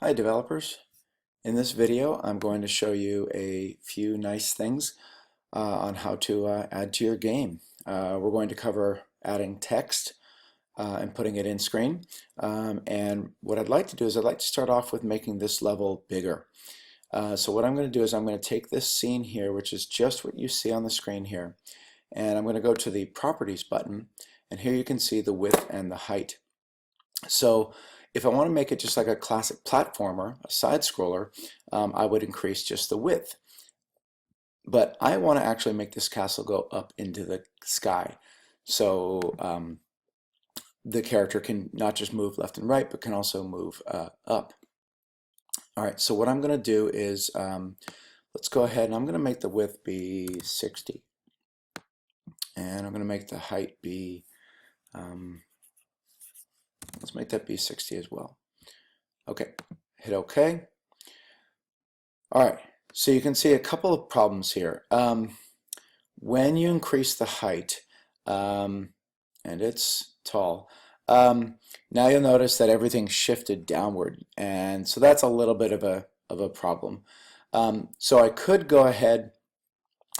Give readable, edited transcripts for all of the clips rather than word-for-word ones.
Hi developers. In this video I'm going to show you a few nice things on how to add to your game. We're going to cover adding text and putting it in screen. And what I'd like to do is I'd like to start off with making this level bigger. So what I'm going to do is I'm going to take this scene here, which is just what you see on the screen here, and I'm going to go to the Properties button, and here you can see the width and the height. So if I want to make it just like a classic platformer, a side scroller, I would increase just the width. But I want to actually make this castle go up into the sky. So the character can not just move left and right, but can also move up. All right, so what I'm going to do is, let's go ahead and I'm going to make the width be 60. And I'm going to make the height be, let's make that be 60 as well. Okay, hit OK. All right, so you can see a couple of problems here. When you increase the height, and it's tall, now you'll notice that everything's shifted downward, and so that's a little bit of a problem. So I could go ahead,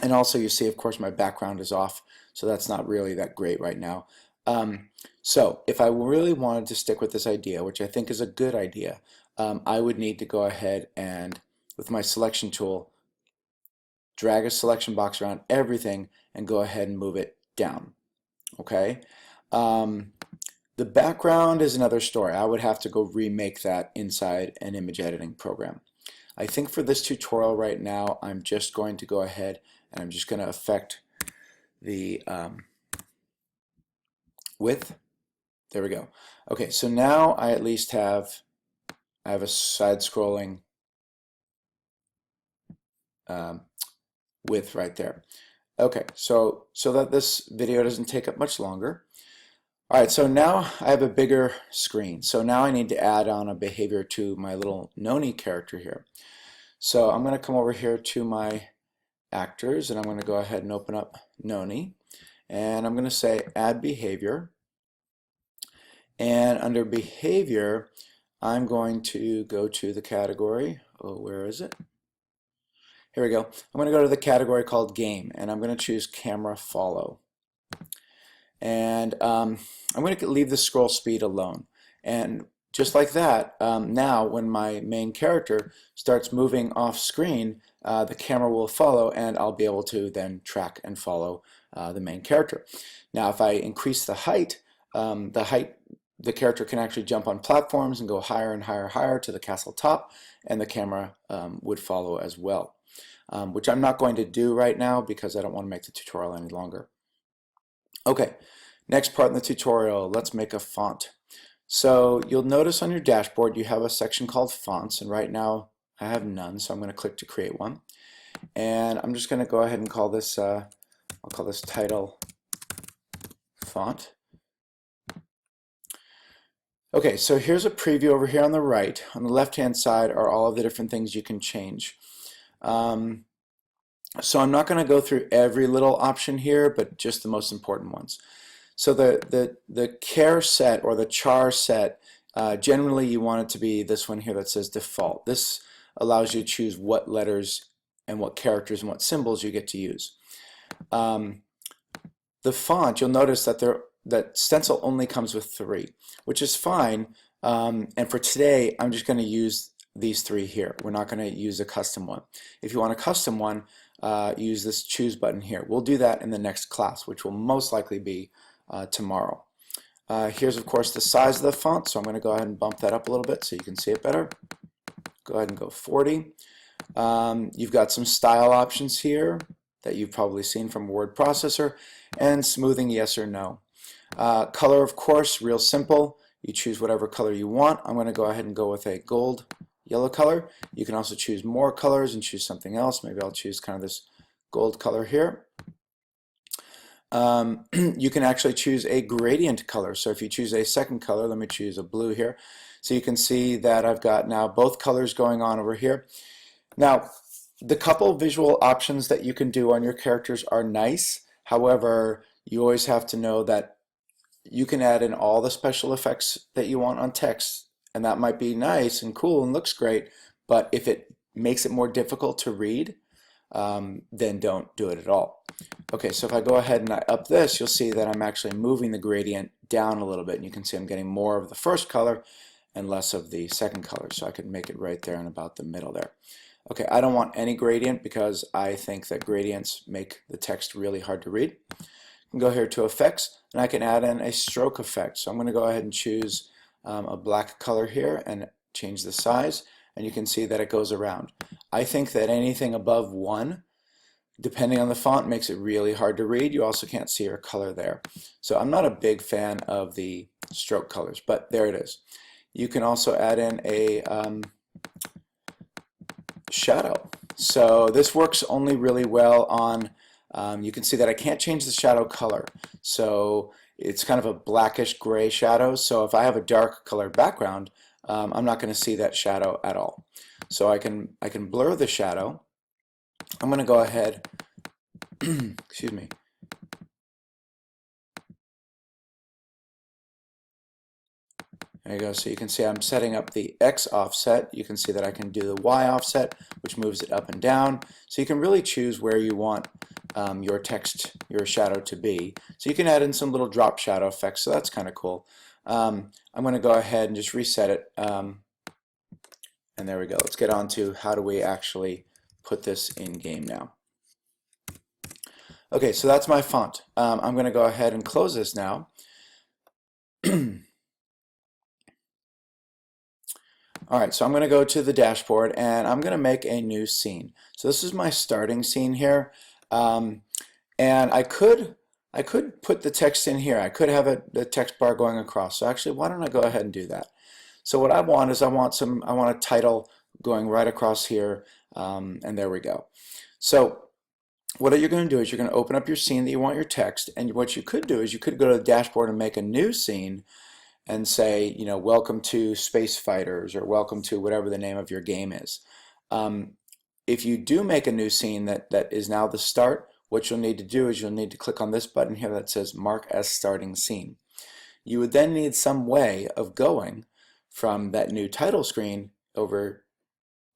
and also you see, of course, my background is off, so that's not really that great right now. So if I really wanted to stick with this idea, which I think is a good idea, I would need to go ahead and, with my selection tool, drag a selection box around everything and go ahead and move it down. Okay. The background is another story. I would have to go remake that inside an image editing program. I think for this tutorial right now, I'm just going to go ahead and I'm just going to affect the width. There we go. Okay, so now I at least have a side-scrolling width right there. Okay, so that this video doesn't take up much longer. All right, so now I have a bigger screen. So now I need to add on a behavior to my little Noni character here. So I'm going to come over here to my actors, and I'm going to go ahead and open up Noni, and I'm going to say add behavior. And under behavior, I'm going to go to the category. Oh, where is it? Here we go. I'm going to go to the category called game, and I'm going to choose camera follow. And I'm going to leave the scroll speed alone. And just like that, now when my main character starts moving off screen, the camera will follow, and I'll be able to then track and follow the main character. Now if I increase the height, the character can actually jump on platforms and go higher and higher and higher to the castle top, and the camera would follow as well, which I'm not going to do right now because I don't want to make the tutorial any longer. Okay, next part in the tutorial, let's make a font. So you'll notice on your dashboard you have a section called fonts, and right now I have none, so I'm going to click to create one. And I'm just going to go ahead and call this, I'll call this title font. Okay, so here's a preview over here on the right. On the left-hand side are all of the different things you can change. So I'm not going to go through every little option here, but just the most important ones. So the Char Set or the Char Set, generally you want it to be this one here that says default. This allows you to choose what letters and what characters and what symbols you get to use. The font, you'll notice that Stencil only comes with 3, which is fine. And for today, I'm just going to use these 3 here. We're not going to use a custom one. If you want a custom one, use this choose button here. We'll do that in the next class, which will most likely be tomorrow. Here's of course the size of the font, so I'm going to go ahead and bump that up a little bit so you can see it better. Go ahead and go 40. You've got some style options here that you've probably seen from a word processor, and smoothing yes or no. Color, of course, real simple. You choose whatever color you want. I'm going to go ahead and go with a gold yellow color. You can also choose more colors and choose something else. Maybe I'll choose kind of this gold color here. You can actually choose a gradient color. So if you choose a second color, let me choose a blue here. So you can see that I've got now both colors going on over here. Now, the couple visual options that you can do on your characters are nice. However, you always have to know that you can add in all the special effects that you want on text And that might be nice and cool and looks great, but if it makes it more difficult to read, then don't do it at all. Okay, so if I go ahead and I up this, you'll see that I'm actually moving the gradient down a little bit, and you can see I'm getting more of the first color and less of the second color, so I can make it right there in about the middle there. Okay, I don't want any gradient because I think that gradients make the text really hard to read. I can go here to Effects, and I can add in a stroke effect. So I'm going to go ahead and choose a black color here and change the size, and you can see that it goes around. I think that anything above 1, depending on the font, makes it really hard to read. You also can't see your color there. So I'm not a big fan of the stroke colors, but there it is. You can also add in a shadow. So this works only really well on, you can see that I can't change the shadow color. So it's kind of a blackish gray shadow. So if I have a dark colored background, I'm not going to see that shadow at all. So I can blur the shadow. I'm going to go ahead, excuse me. There you go. So you can see I'm setting up the X offset. You can see that I can do the Y offset, which moves it up and down. So you can really choose where you want your text, your shadow to be. So you can add in some little drop shadow effects. So that's kind of cool. I'm going to go ahead and just reset it. And there we go. Let's get on to how do we actually put this in game now. Okay, so that's my font. I'm going to go ahead and close this now. Alright, so I'm going to go to the dashboard and I'm going to make a new scene. So this is my starting scene here. And I could put the text in here. I could have the text bar going across. So actually, why don't I go ahead and do that? So what I want is I want a title going right across here, and there we go. So what you're going to do is you're going to open up your scene that you want your text, and what you could do is you could go to the dashboard and make a new scene and say, you know, welcome to Space Fighters, or welcome to whatever the name of your game is. If you do make a new scene that is now the start, what you'll need to do is you'll need to click on this button here that says Mark as Starting Scene. You would then need some way of going from that new title screen over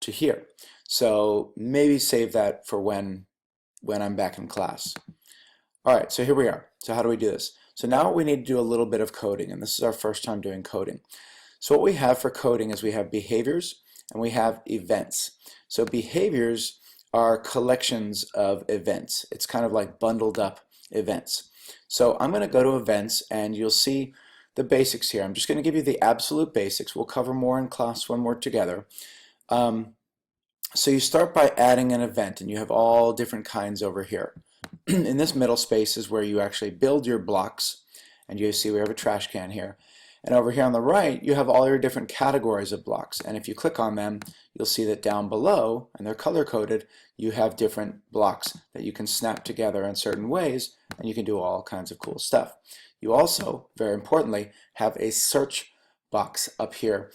to here. So maybe save that for when I'm back in class. All right, so here we are. So how do we do this? So now we need to do a little bit of coding, and this is our first time doing coding. So what we have for coding is we have behaviors and we have events. So behaviors are collections of events. It's kind of like bundled up events. So I'm going to go to events, and you'll see the basics here. I'm just going to give you the absolute basics. We'll cover more in class when we're together. So you start by adding an event, and you have all different kinds over here. In this middle space is where you actually build your blocks, and you see we have a trash can here. And over here on the right, you have all your different categories of blocks, and if you click on them, you'll see that down below, and they're color-coded, you have different blocks that you can snap together in certain ways, and you can do all kinds of cool stuff. You also, very importantly, have a search box up here,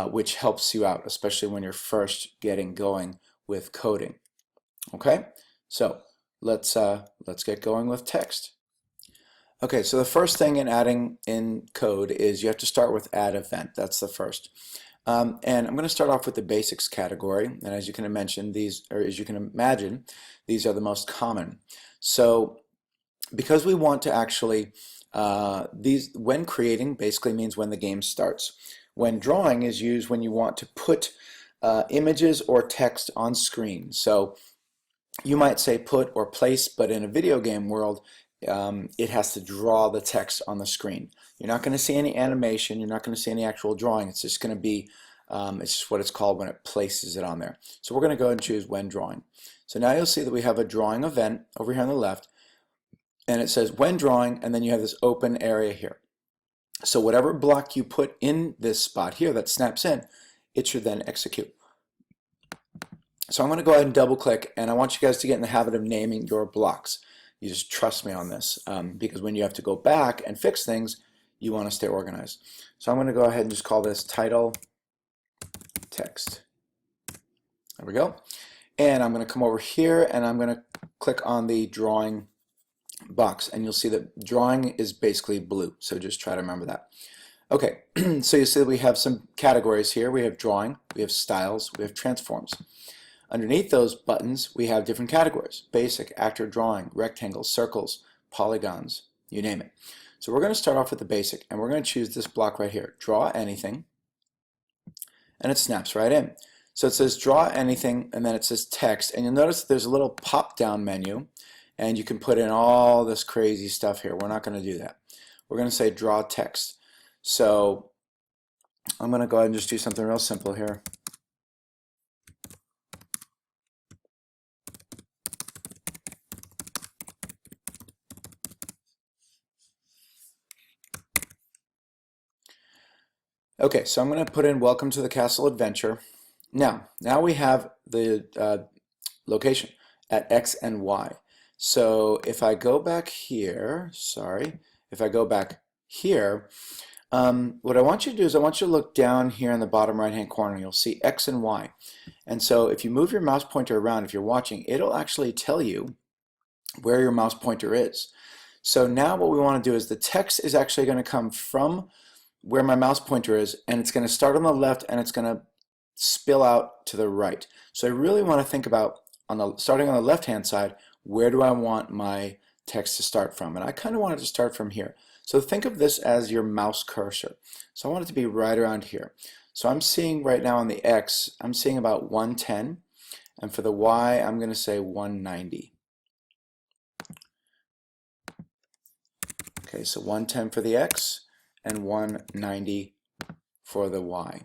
which helps you out, especially when you're first getting going with coding. Okay, so let's get going with text. Okay, so the first thing in adding in code is you have to start with add event. That's the first. And I'm going to start off with the basics category, and as you can imagine, these are the most common. So because we want to actually, when creating basically means when the game starts. When drawing is used when you want to put images or text on screen. So you might say put or place, but in a video game world, it has to draw the text on the screen. You're not going to see any animation. You're not going to see any actual drawing. It's just going to be, it's just what it's called when it places it on there. So we're going to go ahead and choose when drawing. So now you'll see that we have a drawing event over here on the left, and it says when drawing, and then you have this open area here. So whatever block you put in this spot here that snaps in, it should then execute. So I'm going to go ahead and double click, and I want you guys to get in the habit of naming your blocks. You just trust me on this, because when you have to go back and fix things, you want to stay organized. So I'm going to go ahead and just call this title text. There we go. And I'm going to come over here, and I'm going to click on the drawing box, and you'll see that drawing is basically blue, so just try to remember that. Okay, so you see that we have some categories here. We have drawing, we have styles, we have transforms. Underneath those buttons, we have different categories: basic, actor drawing, rectangles, circles, polygons, you name it. So we're going to start off with the basic, and we're going to choose this block right here, draw anything, and it snaps right in. So it says draw anything, and then it says text, and you'll notice that there's a little pop-down menu, and you can put in all this crazy stuff here. We're not going to do that. We're going to say draw text. So I'm going to go ahead and just do something real simple here. Okay, so I'm going to put in welcome to the castle adventure. Now we have the location at X and Y. So if I go back here, if I go back here, what I want you to do is I want you to look down here in the bottom right hand corner. You'll see X and Y. And so if you move your mouse pointer around, if you're watching, it'll actually tell you where your mouse pointer is. So now what we want to do is the text is actually going to come from where my mouse pointer is, and it's going to start on the left and it's going to spill out to the right. So I really want to think about, starting on the left hand side, where do I want my text to start from? And I kind of want it to start from here. So think of this as your mouse cursor. So I want it to be right around here. So I'm seeing right now on the X, I'm seeing about 110, and for the Y, I'm going to say 190. Okay, so 110 for the X and 190 for the Y.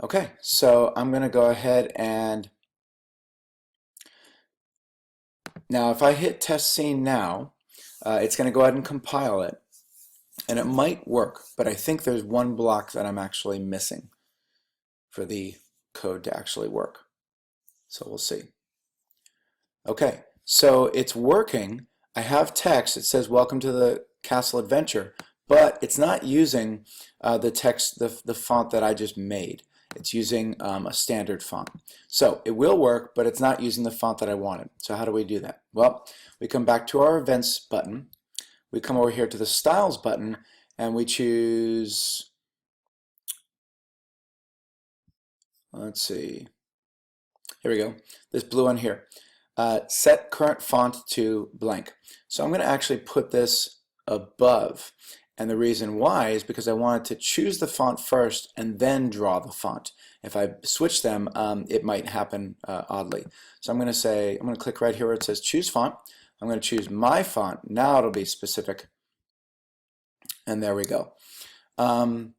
Okay, so I'm going to go ahead and now if I hit test scene now, it's going to go ahead and compile it, and it might work, but I think there's one block that I'm actually missing for the code to actually work. So we'll see. Okay, so it's working. I have text. It says welcome to the castle adventure, but it's not using the text, the font that I just made. It's using a standard font. So it will work, but it's not using the font that I wanted. So how do we do that? Well, we come back to our events button. We come over here to the styles button, and we choose, let's see, here we go, this blue one here. Set current font to blank. So I'm going to actually put this above, and the reason why is because I wanted to choose the font first and then draw the font. If I switch them, it might happen oddly. So I'm going to click right here where it says choose font. I'm going to choose my font. Now it'll be specific, and there we go. All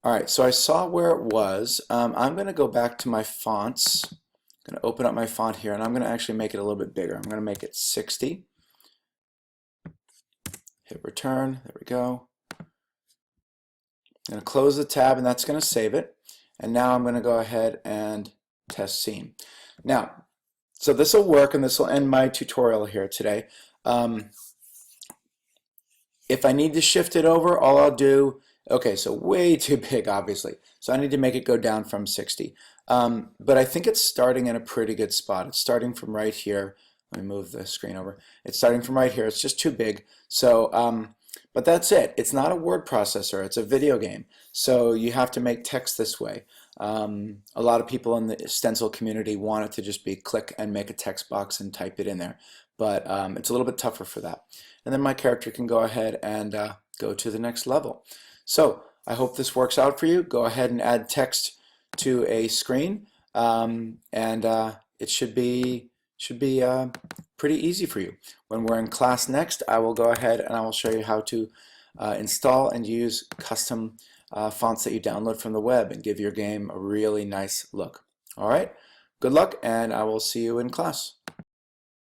right, so I saw where it was. I'm going to go back to my fonts. I'm going to open up my font here, and I'm going to actually make it a little bit bigger. I'm going to make it 60. Hit return. There we go. I'm going to close the tab, and that's going to save it. And now I'm going to go ahead and test scene. Now, so this will work, and this will end my tutorial here today. If I need to shift it over, all I'll do, okay, so way too big, obviously. So I need to make it go down from 60. But I think it's starting in a pretty good spot. It's starting from right here. Let me move the screen over. It's starting from right here. It's just too big. So, but that's it. It's not a word processor. It's a video game. So you have to make text this way. A lot of people in the stencil community want it to just be click and make a text box and type it in there. But it's a little bit tougher for that. And then my character can go ahead and go to the next level. So I hope this works out for you. Go ahead and add text to a screen, and it should be pretty easy for you. When we're in class next, I will go ahead and I will show you how to install and use custom fonts that you download from the web and give your game a really nice look. All right, good luck, and I will see you in class.